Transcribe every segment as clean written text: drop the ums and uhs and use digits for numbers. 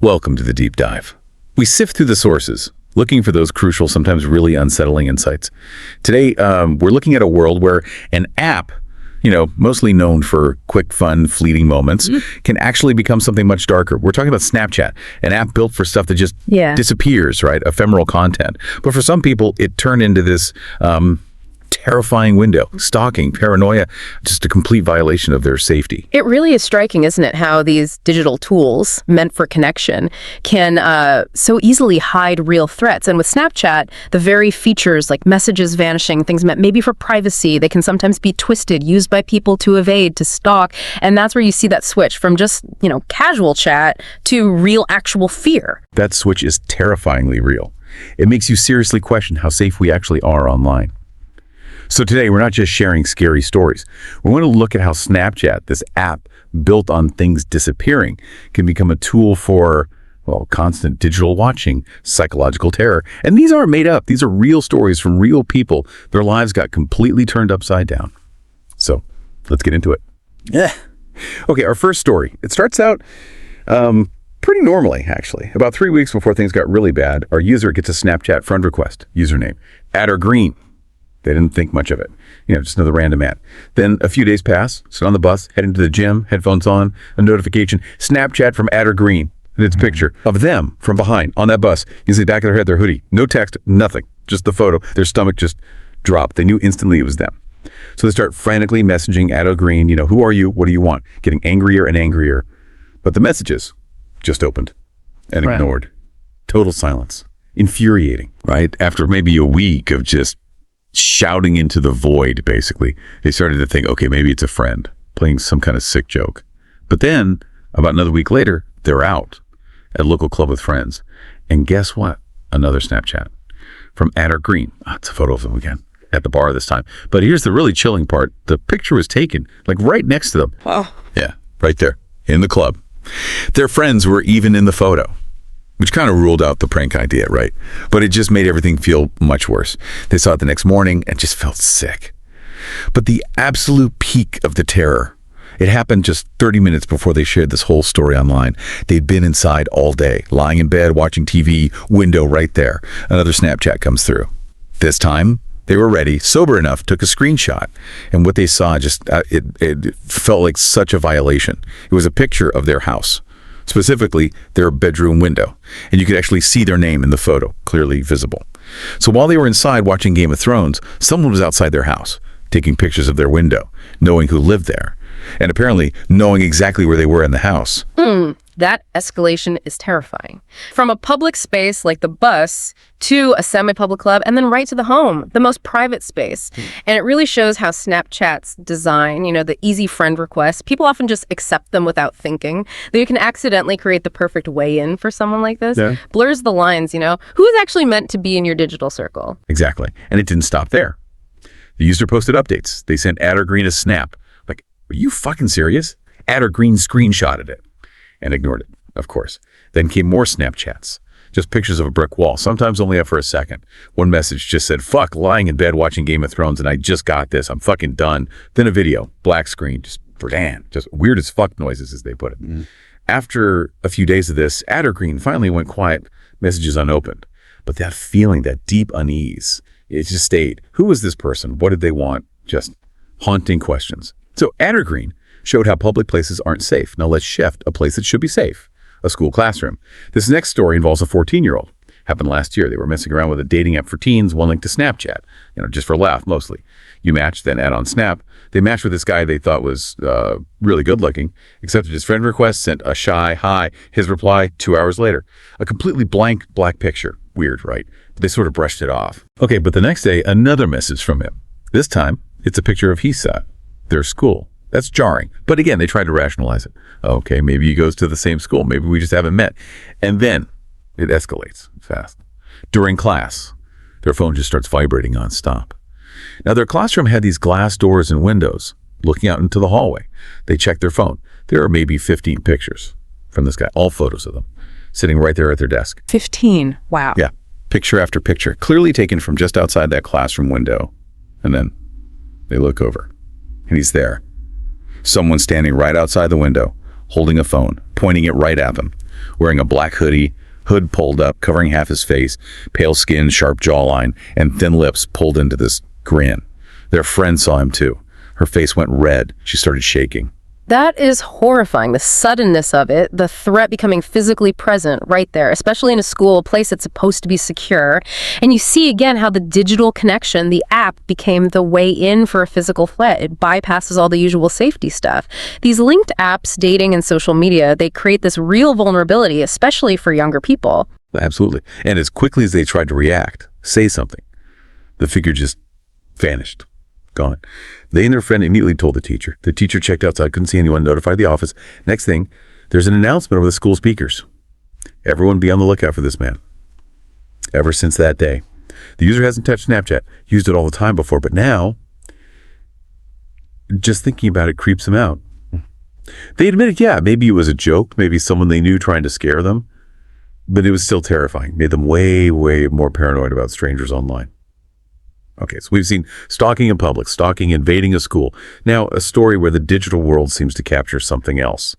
Welcome to the deep dive. We sift through the sources, looking for those crucial, sometimes really unsettling insights. Today, we're looking at a world where an app, mostly known for quick, fun, fleeting moments, can actually become something much darker. We're talking about Snapchat, an app built for stuff that just disappears, right? Ephemeral content. But for some people, it turned into this terrifying window, stalking, paranoia, just a complete violation of their safety. It really is striking, isn't it, how these digital tools meant for connection can so easily hide real threats. And with Snapchat, the very features like messages vanishing, things meant maybe for privacy, they can sometimes be twisted, used by people to evade, to stalk. And that's where you see that switch from just, casual chat to real, actual fear. That switch is terrifyingly real. It makes you seriously question how safe we actually are online. So today, we're not just sharing scary stories. We want to look at how Snapchat, this app built on things disappearing, can become a tool for, constant digital watching, psychological terror. And these aren't made up. These are real stories from real people. Their lives got completely turned upside down. So let's get into it. Okay, our first story. It starts out pretty normally, actually. About 3 weeks before things got really bad, our user gets a Snapchat friend request, username, @green. They didn't think much of it. Just another random ad. Then a few days pass, sit on the bus, heading to the gym, headphones on, a notification, Snapchat from @green. And it's a picture of them from behind on that bus. You can see the back of their head, their hoodie. No text, nothing. Just the photo. Their stomach just dropped. They knew instantly it was them. So they start frantically messaging @green, who are you? What do you want? Getting angrier and angrier. But the messages just opened and ignored. Total silence. Infuriating, right? After maybe a week of just shouting into the void, basically, they started to think, okay, maybe it's a friend playing some kind of sick joke. But then, about another week later, they're out at a local club with friends. And guess what? Another Snapchat from @green. It's a photo of them again, at the bar this time. But here's the really chilling part. The picture was taken, right next to them. Wow. Yeah, right there, in the club. Their friends were even in the photo, which kind of ruled out the prank idea, right? But it just made everything feel much worse. They saw it the next morning and just felt sick. But the absolute peak of the terror, it happened just 30 minutes before they shared this whole story online. They'd been inside all day, lying in bed, watching TV, window right there. Another Snapchat comes through. This time, they were ready, sober enough, took a screenshot. And what they saw it felt like such a violation. It was a picture of their house. Specifically, their bedroom window. And you could actually see their name in the photo, clearly visible. So while they were inside watching Game of Thrones, someone was outside their house, taking pictures of their window, knowing who lived there, and apparently knowing exactly where they were in the house. That escalation is terrifying. From a public space like the bus to a semi-public club and then right to the home, the most private space. And it really shows how Snapchat's design, the easy friend requests, people often just accept them without thinking. That you can accidentally create the perfect way in for someone like this. Yeah. Blurs the lines, who is actually meant to be in your digital circle. Exactly. And it didn't stop there. The user posted updates. They sent @green a snap. Are you fucking serious? @green screenshotted it. And ignored it, of course. Then came more Snapchats. Just pictures of a brick wall, sometimes only up for a second. One message just said, fuck, lying in bed watching Game of Thrones and I just got this. I'm fucking done. Then a video, black screen, just weird as fuck noises as they put it. After a few days of this, @green finally went quiet, messages unopened. But that feeling, that deep unease, it just stayed. Who was this person? What did they want? Just haunting questions. So @green showed how public places aren't safe. Now let's shift a place that should be safe, a school classroom. This next story involves a 14-year-old. Happened last year. They were messing around with a dating app for teens, one linked to Snapchat, just for a laugh mostly. You match, then add on Snap. They matched with this guy they thought was really good looking, accepted his friend request, sent a shy hi. His reply 2 hours later. A completely blank black picture. Weird, right? But they sort of brushed it off. Okay, but the next day, another message from him. This time, it's a picture of HESA, their school. That's jarring. But again, they tried to rationalize it. Okay, maybe he goes to the same school. Maybe we just haven't met. And then it escalates fast. During class, their phone just starts vibrating nonstop. Now, their classroom had these glass doors and windows looking out into the hallway. They checked their phone. There are maybe 15 pictures from this guy, all photos of them, sitting right there at their desk. 15. Wow. Yeah, picture after picture, clearly taken from just outside that classroom window. And then they look over, and he's there. Someone standing right outside the window, holding a phone, pointing it right at them. wearing a black hoodie, hood pulled up, covering half his face, pale skin, sharp jawline, and thin lips pulled into this grin. Their friend saw him too. Her face went red. She started shaking. That is horrifying, the suddenness of it, the threat becoming physically present right there, especially in a school, a place that's supposed to be secure. And you see again how the digital connection, the app, became the way in for a physical threat. It bypasses all the usual safety stuff. These linked apps, dating, and social media, they create this real vulnerability, especially for younger people. Absolutely. And as quickly as they tried to react, say something, the figure just vanished. Gone. They and their friend immediately told the teacher. The teacher checked outside, couldn't see anyone, notified the office. Next thing, there's an announcement over the school speakers. Everyone be on the lookout for this man. Ever since that day, the user hasn't touched Snapchat, used it all the time before, but now, just thinking about it creeps him out. They admitted, yeah, maybe it was a joke, maybe someone they knew trying to scare them, but it was still terrifying. Made them way, way more paranoid about strangers online. Okay, so we've seen stalking in public, stalking invading a school. Now, a story where the digital world seems to capture something else,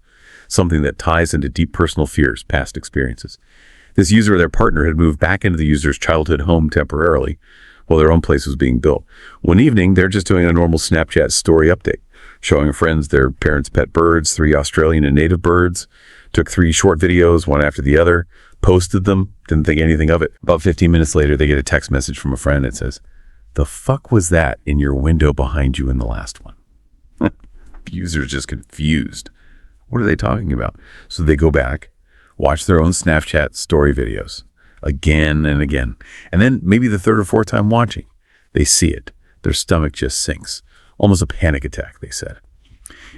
something that ties into deep personal fears, past experiences. This user or their partner had moved back into the user's childhood home temporarily while their own place was being built. One evening, they're just doing a normal Snapchat story update, showing friends their parents' pet birds, 3 Australian and native birds, took 3 short videos, one after the other, posted them, didn't think anything of it. About 15 minutes later, they get a text message from a friend that says, "The fuck was that in your window behind you in the last one?" The user's just confused. What are they talking about? So they go back, watch their own Snapchat story videos again and again. And then maybe the 3rd or 4th time watching, they see it. Their stomach just sinks. Almost a panic attack, they said.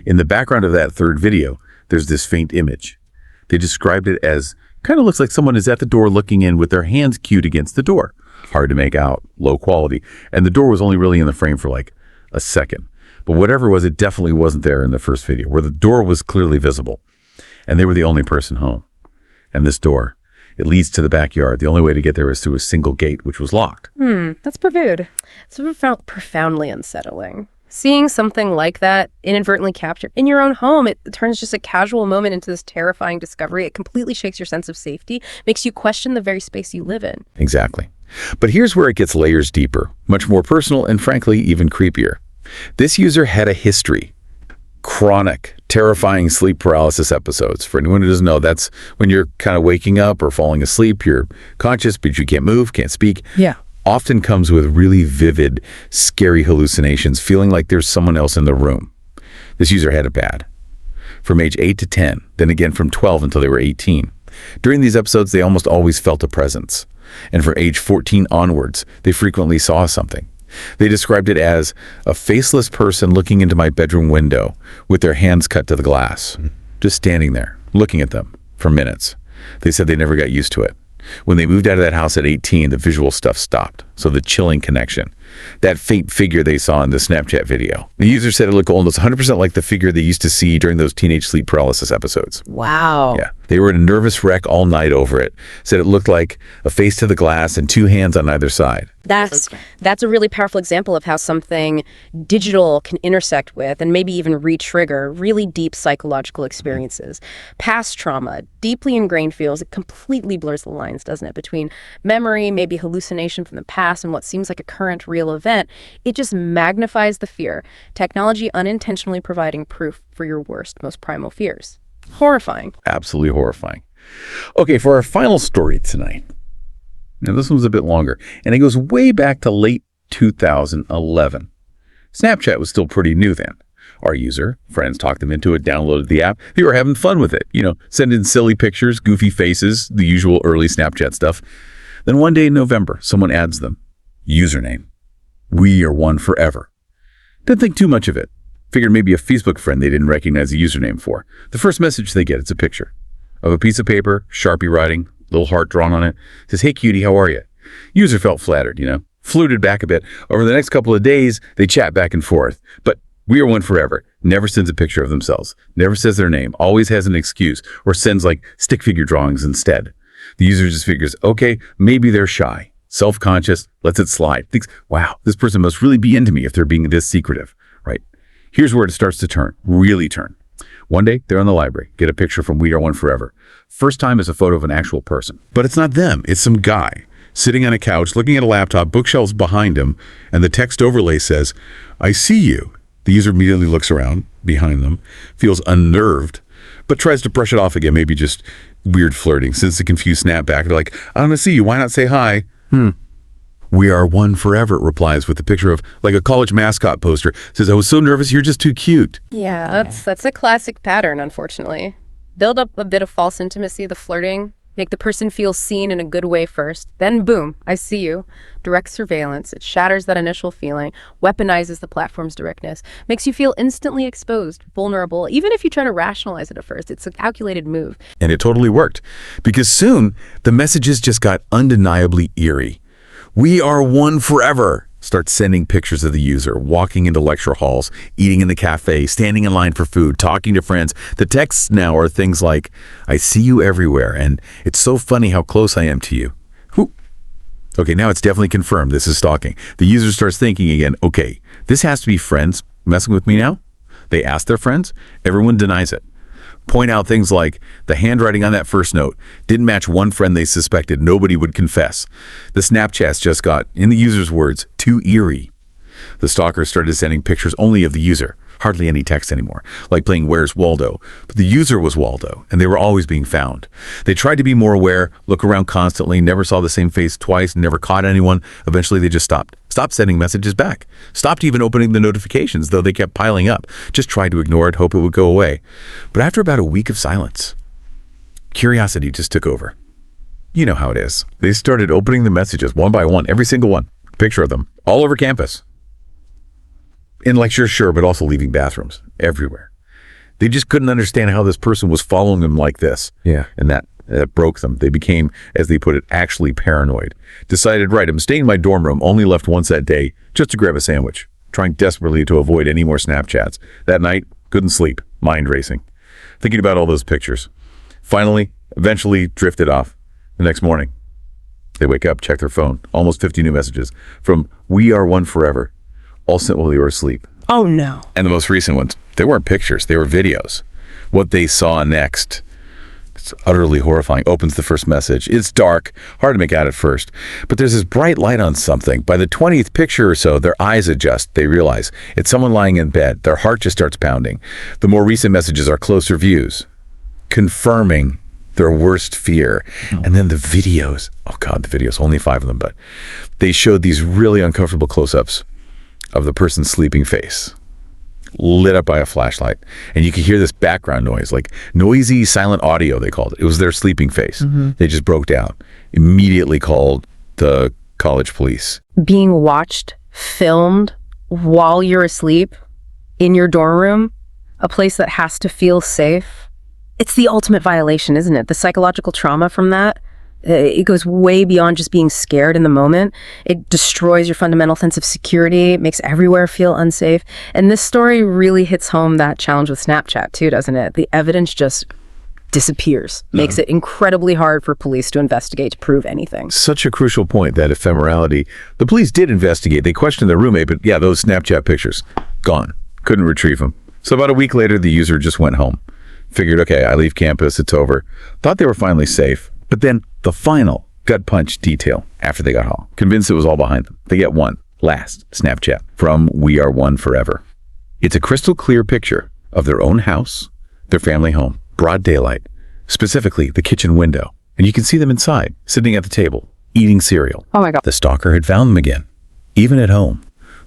In the background of that 3rd video, there's this faint image. They described it as, kind of looks like someone is at the door looking in with their hands cued against the door. Hard to make out, low quality. And the door was only really in the frame for like a second. But whatever it was, it definitely wasn't there in the first video, where the door was clearly visible. And they were the only person home. And this door, it leads to the backyard. The only way to get there is through a single gate, which was locked. That's profound. It's profoundly unsettling. Seeing something like that inadvertently captured in your own home, it turns just a casual moment into this terrifying discovery. It completely shakes your sense of safety, makes you question the very space you live in. Exactly. But here's where it gets layers deeper, much more personal, and frankly, even creepier. This user had a history. Chronic, terrifying sleep paralysis episodes. For anyone who doesn't know, that's when you're kind of waking up or falling asleep. You're conscious, but you can't move, can't speak. Yeah. Often comes with really vivid, scary hallucinations, feeling like there's someone else in the room. This user had it bad. From age 8 to 10, then again from 12 until they were 18. During these episodes, they almost always felt a presence. And from age 14 onwards, they frequently saw something. They described it as a faceless person looking into my bedroom window with their hands cut to the glass, just standing there, looking at them for minutes. They said they never got used to it. When they moved out of that house at 18, the visual stuff stopped. So the chilling connection, that faint figure they saw in the Snapchat video. The user said it looked almost 100% like the figure they used to see during those teenage sleep paralysis episodes. Wow. Yeah. They were in a nervous wreck all night over it. Said it looked like a face to the glass and 2 hands on either side. That's a really powerful example of how something digital can intersect with and maybe even re-trigger really deep psychological experiences. Past trauma, deeply ingrained feels, it completely blurs the lines, doesn't it, between memory, maybe hallucination from the past, and what seems like a current real event. It just magnifies the fear. Technology unintentionally providing proof for your worst, most primal fears. Horrifying. Absolutely horrifying. Okay, for our final story tonight. Now, this one's a bit longer, and it goes way back to late 2011. Snapchat was still pretty new then. Our user, friends talked them into it, downloaded the app. They were having fun with it, sending silly pictures, goofy faces, the usual early Snapchat stuff. Then one day in November, someone adds them. Username. We are one forever. Didn't think too much of it. Figured maybe a Facebook friend they didn't recognize the username for. The first message they get, it's a picture of a piece of paper, Sharpie writing, little heart drawn on it. Says, "Hey cutie, how are you?" User felt flattered, fluted back a bit. Over the next couple of days, they chat back and forth. But we are one forever. Never sends a picture of themselves. Never says their name. Always has an excuse or sends like stick figure drawings instead. The user just figures, okay, maybe they're shy, self-conscious, lets it slide. Thinks, wow, this person must really be into me if they're being this secretive, right? Here's where it starts to turn, really turn. One day, they're in the library, get a picture from We Are One Forever. First time is a photo of an actual person. But it's not them, it's some guy sitting on a couch, looking at a laptop, bookshelves behind him, and the text overlay says, "I see you." The user immediately looks around behind them, feels unnerved, but tries to brush it off again, maybe just weird flirting. Since the confused snapback, they're like, "I don't see you, why not say hi?" "We Are One Forever," it replies with a picture of like a college mascot poster. Says, "I was so nervous, you're just too cute." Yeah, that's a classic pattern, unfortunately. Build up a bit of false intimacy, the flirting, make the person feel seen in a good way first, then boom, I see you. Direct surveillance, it shatters that initial feeling, weaponizes the platform's directness, makes you feel instantly exposed, vulnerable, even if you try to rationalize it at first. It's a calculated move. And it totally worked, because soon the messages just got undeniably eerie. "We are one forever." Start sending pictures of the user, walking into lecture halls, eating in the cafe, standing in line for food, talking to friends. The texts now are things like, "I see you everywhere, and it's so funny how close I am to you." Whew. Okay, now it's definitely confirmed this is stalking. The user starts thinking again, okay, this has to be friends messing with me now? They ask their friends, everyone denies it. Point out things like the handwriting on that first note didn't match one friend they suspected nobody would confess. The Snapchats just got, in the user's words, too eerie. The stalkers started sending pictures only of the user, hardly any text anymore, like playing Where's Waldo. But the user was Waldo, and they were always being found. They tried to be more aware, look around constantly, never saw the same face twice, never caught anyone. Eventually they just stopped sending messages back, stopped even opening the notifications, though they kept piling up, just tried to ignore it, hope it would go away. But after about a week of silence, curiosity just took over. You know how it is. They started opening the messages one by one, every single one, picture of them, all over campus. In lectures, sure, but also leaving bathrooms, everywhere. They just couldn't understand how this person was following them like this. Yeah. And that broke them. They became, as they put it, actually paranoid. Decided, right, I'm staying in my dorm room, only left once that day, just to grab a sandwich, trying desperately to avoid any more Snapchats. That night, couldn't sleep, mind racing, thinking about all those pictures. Finally, eventually drifted off. The next morning, they wake up, check their phone, almost 50 new messages from We Are One Forever, all sent while they were asleep. Oh no. And the most recent ones, they weren't pictures, they were videos. What they saw next, it's utterly horrifying. Opens the first message. It's dark, hard to make out at first, but there's this bright light on something. By the 20th picture or so, their eyes adjust. They realize it's someone lying in bed. Their heart just starts pounding. The more recent messages are closer views, confirming their worst fear. And then the videos, oh God, the videos, only 5 of them, but they showed these really uncomfortable close-ups of the person's sleeping face, lit up by a flashlight. And you could hear this background noise, like noisy, silent audio, they called it. It was their sleeping face. They just broke down. Immediately called the college police. Being watched, filmed while you're asleep in your dorm room, a place that has to feel safe. It's the ultimate violation, isn't it? The psychological trauma from that, it goes way beyond just being scared in the moment. It destroys your fundamental sense of security. It makes everywhere feel unsafe. And this story really hits home that challenge with Snapchat too, doesn't it? The evidence just disappears, makes it incredibly hard for police to investigate, to prove anything. Such a crucial point, that ephemerality. The police did investigate. They questioned their roommate, but yeah, those Snapchat pictures, gone. Couldn't retrieve them. So about a week later, the user just went home. Figured, okay, I leave campus, it's over. Thought they were finally safe. But then the final gut punch detail after they got home. Convinced it was all behind them. They get one last Snapchat from We Are One Forever. It's a crystal clear picture of their own house, their family home, broad daylight, specifically the kitchen window. And you can see them inside, sitting at the table, eating cereal. Oh my God. The stalker had found them again, even at home,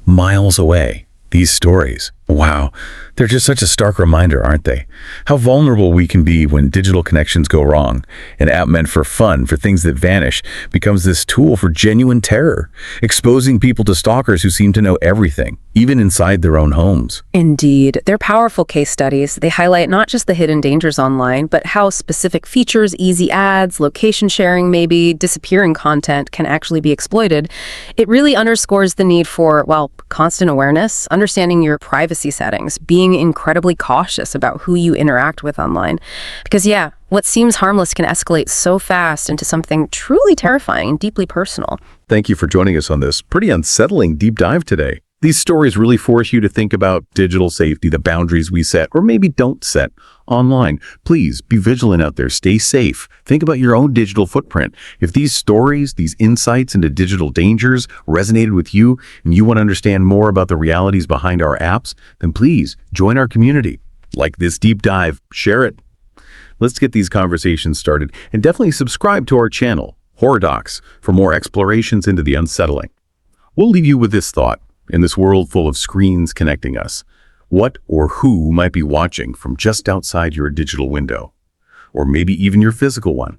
miles away. These stories, wow, they're just such a stark reminder, aren't they? How vulnerable we can be when digital connections go wrong. An app meant for fun, for things that vanish, becomes this tool for genuine terror, exposing people to stalkers who seem to know everything, even inside their own homes. Indeed. They're powerful case studies. They highlight not just the hidden dangers online, but how specific features, easy ads, location sharing, maybe disappearing content can actually be exploited. It really underscores the need for, well, constant awareness, understanding your privacy settings, being incredibly cautious about who you interact with online. Because yeah, what seems harmless can escalate so fast into something truly terrifying and deeply personal. Thank you for joining us on this pretty unsettling deep dive today. These stories really force you to think about digital safety, the boundaries we set or maybe don't set online. Please be vigilant out there. Stay safe. Think about your own digital footprint. If these stories, these insights into digital dangers resonated with you and you want to understand more about the realities behind our apps, then please join our community. Like this deep dive, share it. Let's get these conversations started, and definitely subscribe to our channel, Docx, for more explorations into the unsettling. We'll leave you with this thought. In this world full of screens connecting us, what or who might be watching from just outside your digital window? Or maybe even your physical one?